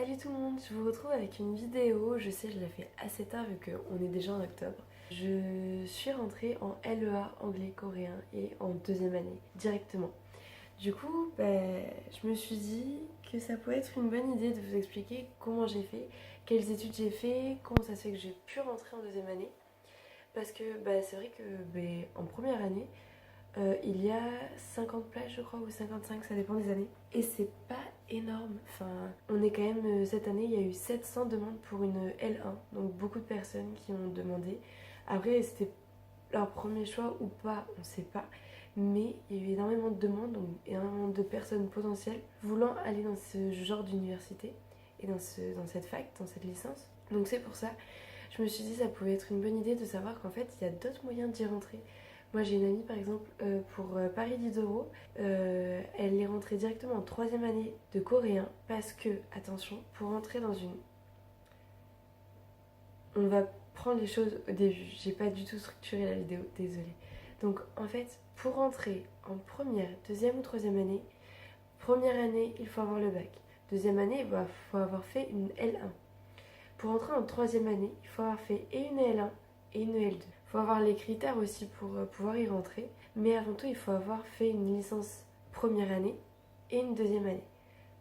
Salut tout le monde, je vous retrouve avec une vidéo. Je sais, je la fais assez tard vu qu'on est déjà en octobre. Je suis rentrée en LEA anglais-coréen et en deuxième année directement. Du coup, je me suis dit que ça pouvait être une bonne idée de vous expliquer comment j'ai fait, quelles études j'ai fait, comment ça se fait que j'ai pu rentrer en deuxième année. Parce que c'est vrai que en première année, il y a 50 places, je crois, ou 55, ça dépend des années. Et c'est pas énorme. Enfin, on est quand même, cette année, il y a eu 700 demandes pour une L1. Donc beaucoup de personnes qui ont demandé. Après, c'était leur premier choix ou pas, on sait pas. Mais il y a eu énormément de demandes, donc énormément de personnes potentielles voulant aller dans ce genre d'université et dans cette fac, dans cette licence. Donc c'est pour ça, je me suis dit que ça pouvait être une bonne idée de savoir qu'en fait, il y a d'autres moyens d'y rentrer. Moi, j'ai une amie, par exemple, pour Paris Diderot, elle est rentrée directement en troisième année de coréen parce que, attention, pour rentrer dans une... On va prendre les choses au début. J'ai pas du tout structuré la vidéo, désolée. Donc, en fait, pour rentrer en première, deuxième ou troisième année, première année, il faut avoir le bac. Deuxième année, il faut avoir fait une L1. Pour entrer en troisième année, il faut avoir fait et une L1 et une L2. Il faut avoir les critères aussi pour pouvoir y rentrer. Mais avant tout, il faut avoir fait une licence première année et une deuxième année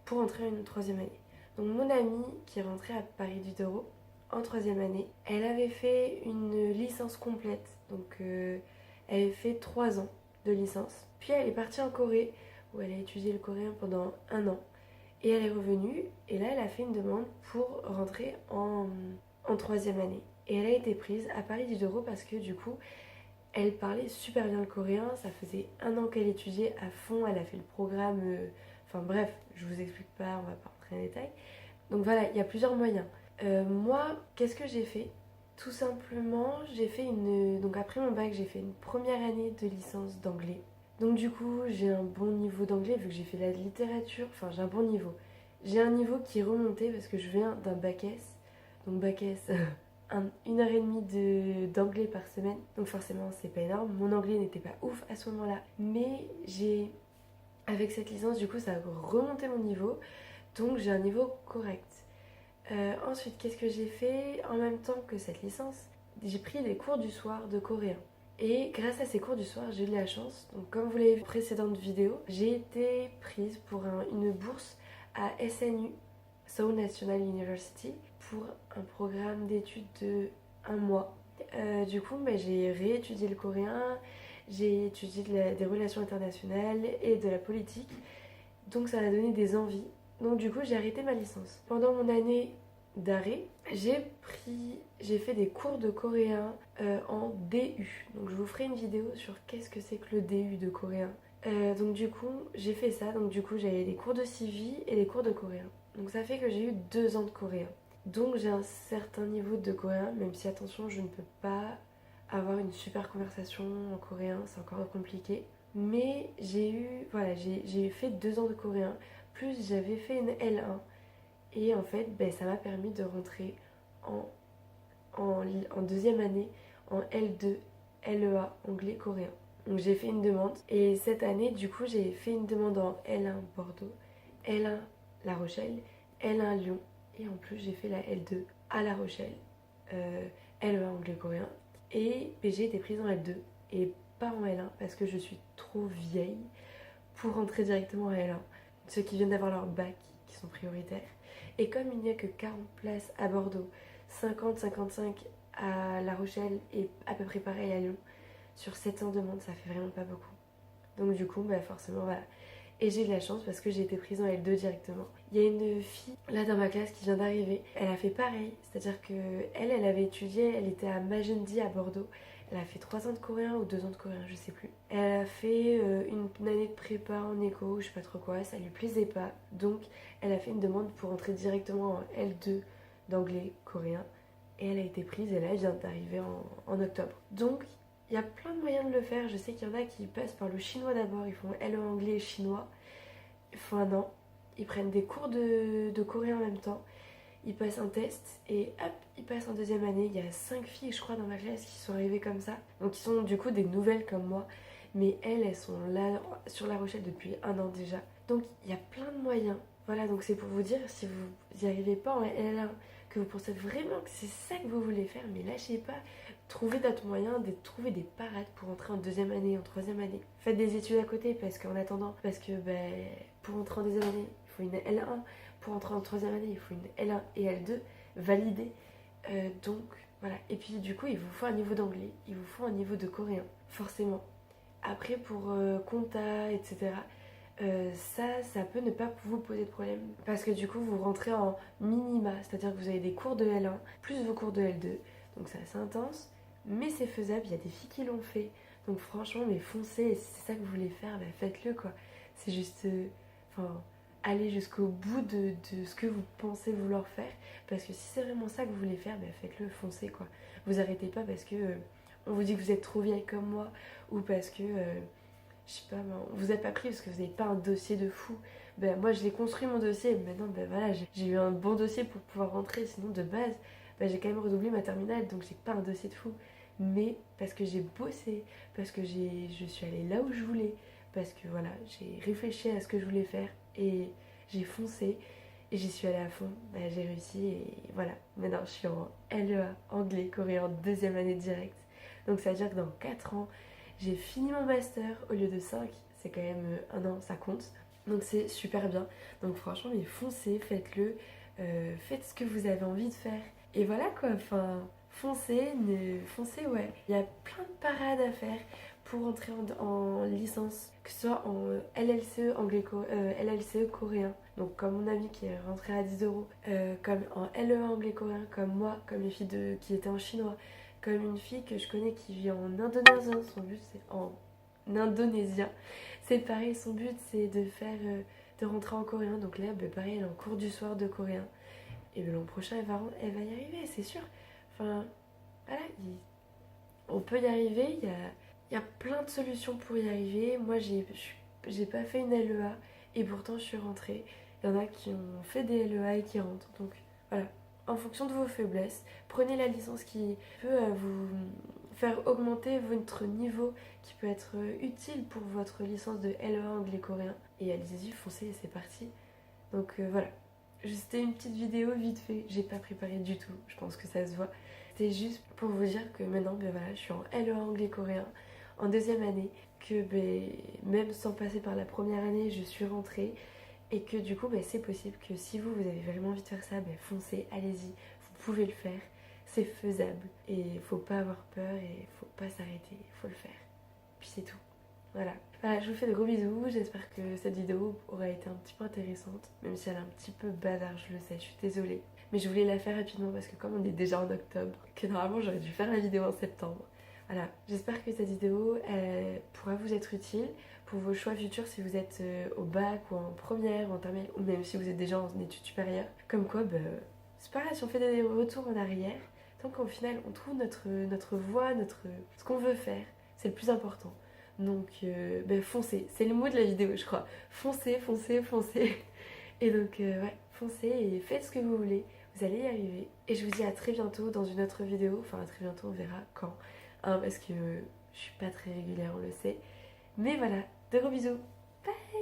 pour entrer en une troisième année. Donc mon amie qui est rentrée à Paris Diderot en troisième année, elle avait fait une licence complète. Donc elle avait fait 3 ans de licence. Puis elle est partie en Corée où elle a étudié le coréen pendant 1 an. Et elle est revenue et là elle a fait une demande pour rentrer en troisième année. Et elle a été prise à Paris Diderot parce que du coup elle parlait super bien le coréen, ça faisait 1 an qu'elle étudiait à fond, elle a fait le programme, enfin bref, je vous explique pas, on va pas rentrer en détail. Donc voilà, il y a plusieurs moyens. Moi, qu'est-ce que j'ai fait? Tout simplement, j'ai fait donc après mon bac, j'ai fait une première année de licence d'anglais. Donc du coup, j'ai un bon niveau d'anglais vu que j'ai fait la littérature, enfin j'ai un bon niveau. J'ai un niveau qui est remonté parce que je viens d'un bac S. Donc bac S, 1 heure et demie d'anglais par semaine. Donc forcément, c'est pas énorme. Mon anglais n'était pas ouf à ce moment-là. Mais avec cette licence, du coup, ça a remonté mon niveau. Donc j'ai un niveau correct. Ensuite, qu'est-ce que j'ai fait en même temps que cette licence? J'ai pris des cours du soir de coréen. Et grâce à ces cours du soir, j'ai eu de la chance. Donc comme vous l'avez vu dans la précédente vidéo, j'ai été prise pour une bourse à SNU, Seoul National University, pour un programme d'études de 1 mois. Du coup, j'ai réétudié le coréen, j'ai étudié des relations internationales et de la politique. Donc ça m'a donné des envies. Donc du coup, j'ai arrêté ma licence. Pendant mon année d'arrêt, j'ai fait des cours de coréen en DU. Donc je vous ferai une vidéo sur qu'est-ce que c'est que le DU de coréen. Donc du coup, j'ai fait ça. Donc du coup, j'avais des cours de civi et des cours de coréen. Donc ça fait que j'ai eu 2 ans de coréen. Donc j'ai un certain niveau de coréen, même si attention, je ne peux pas avoir une super conversation en coréen, c'est encore compliqué. Mais j'ai fait 2 ans de coréen, plus j'avais fait une L1. Et en fait, ça m'a permis de rentrer en, en deuxième année en L2, LEA, anglais-coréen. Donc j'ai fait une demande. Et cette année, du coup, j'ai fait une demande en L1 Bordeaux, L1 La Rochelle, L1 Lyon. Et en plus, j'ai fait la L2 à La Rochelle, LEA anglais-coréen. Et j'ai été prise en L2 et pas en L1 parce que je suis trop vieille pour rentrer directement en L1. Ceux qui viennent d'avoir leur bac, qui sont prioritaires. Et comme il n'y a que 40 places à Bordeaux, 50-55 à La Rochelle et à peu près pareil à Lyon, sur 700 demandes, ça fait vraiment pas beaucoup. Donc du coup, forcément, voilà. Et j'ai de la chance parce que j'ai été prise en L2 directement. Il y a une fille là dans ma classe qui vient d'arriver. Elle a fait pareil, c'est-à-dire que elle avait étudié, elle était à Majendi à Bordeaux. Elle a fait 3 ans de coréen ou 2 ans de coréen, je sais plus. Elle a fait une année de prépa en éco, je sais pas trop quoi, ça lui plaisait pas. Donc elle a fait une demande pour entrer directement en L2 d'anglais coréen. Et elle a été prise et là elle vient d'arriver en octobre. Donc il y a plein de moyens de le faire. Je sais qu'il y en a qui passent par le chinois d'abord. Ils font LE anglais et chinois. Ils font 1 an. Ils prennent des cours de coréen en même temps. Ils passent un test et hop, ils passent en deuxième année. Il y a 5 filles, je crois, dans ma classe qui sont arrivées comme ça. Donc qui sont du coup des nouvelles comme moi. Mais elles sont là sur La Rochelle depuis 1 an déjà. Donc il y a plein de moyens. Voilà, donc c'est pour vous dire, si vous n'y arrivez pas en L1, que vous pensez vraiment que c'est ça que vous voulez faire, mais lâchez pas. Trouvez d'autres moyens, trouver des parades pour entrer en deuxième année, en troisième année. Faites des études à côté parce qu'en attendant, parce que pour entrer en deuxième année, il faut une L1. Pour entrer en troisième année, il faut une L1 et L2 validées. Donc voilà. Et puis du coup, il vous faut un niveau d'anglais, il vous faut un niveau de coréen, forcément. Après, pour compta, etc., ça peut ne pas vous poser de problème. Parce que du coup, vous rentrez en minima, c'est-à-dire que vous avez des cours de L1 plus vos cours de L2. Donc c'est assez intense, mais c'est faisable. Il y a des filles qui l'ont fait. Donc franchement, mais foncez, et si c'est ça que vous voulez faire, faites-le quoi. C'est juste. Enfin, allez jusqu'au bout de ce que vous pensez vouloir faire. Parce que si c'est vraiment ça que vous voulez faire, faites-le, foncez quoi. Vous arrêtez pas parce que on vous dit que vous êtes trop vieille comme moi, ou parce que je sais pas, on vous a pas pris parce que vous n'avez pas un dossier de fou. Moi je l'ai construit mon dossier, et maintenant voilà, j'ai eu un bon dossier pour pouvoir rentrer. Sinon de base, j'ai quand même redoublé ma terminale, donc j'ai pas un dossier de fou. Mais parce que j'ai bossé, parce que je suis allée là où je voulais, parce que voilà, j'ai réfléchi à ce que je voulais faire et j'ai foncé et j'y suis allée à fond. J'ai réussi et voilà. Maintenant je suis en LEA, anglais, coréen, deuxième année directe. Donc ça veut dire que dans 4 ans, j'ai fini mon master au lieu de 5. C'est quand même un an, ça compte. Donc c'est super bien. Donc franchement, mais foncez, faites-le. Faites ce que vous avez envie de faire. Et voilà quoi, enfin, foncez, ouais. Il y a plein de parades à faire pour entrer en licence, que ce soit en LLCE, LLCE coréen. Donc comme mon ami qui est rentré à 10 €, comme en LEA anglais coréen, comme moi, comme les filles qui étaient en chinois, comme une fille que je connais qui vit en indonésien. Son but c'est en indonésien. C'est pareil, son but c'est de rentrer en coréen. Donc là, pareil, elle est en cours du soir de coréen. Et l'an prochain, elle va y arriver, c'est sûr. Enfin, voilà, on peut y arriver. Il y a plein de solutions pour y arriver. Moi, j'ai pas fait une LEA et pourtant je suis rentrée. Il y en a qui ont fait des LEA et qui rentrent. Donc voilà, en fonction de vos faiblesses, prenez la licence qui peut vous faire augmenter votre niveau, qui peut être utile pour votre licence de LEA anglais-coréen. Et allez-y, foncez, c'est parti. Donc voilà. C'était une petite vidéo vite fait, j'ai pas préparé du tout, je pense que ça se voit. C'était juste pour vous dire que maintenant, voilà, je suis en LEA anglais-coréen, en deuxième année, que même sans passer par la première année, je suis rentrée. Et que du coup, c'est possible que si vous avez vraiment envie de faire ça, foncez, allez-y, vous pouvez le faire, c'est faisable. Et il faut pas avoir peur et il faut pas s'arrêter, il faut le faire. Puis c'est tout. Voilà. Je vous fais de gros bisous, j'espère que cette vidéo aura été un petit peu intéressante, même si elle est un petit peu bavarde, je le sais, je suis désolée. Mais je voulais la faire rapidement parce que comme on est déjà en octobre, que normalement j'aurais dû faire la vidéo en septembre. Voilà, j'espère que cette vidéo pourra vous être utile pour vos choix futurs si vous êtes au bac ou en première ou en terminale, ou même si vous êtes déjà en études supérieures. Comme quoi, c'est pas grave si on fait des retours en arrière, tant qu'au final on trouve notre voie, ce qu'on veut faire, c'est le plus important. Donc foncez, c'est le mot de la vidéo je crois. Foncez, foncez, foncez. Et donc ouais, foncez et faites ce que vous voulez, vous allez y arriver. Et je vous dis à très bientôt dans une autre vidéo, enfin à très bientôt, on verra quand. Parce que je suis pas très régulière, on le sait. Mais voilà, de gros bisous. Bye.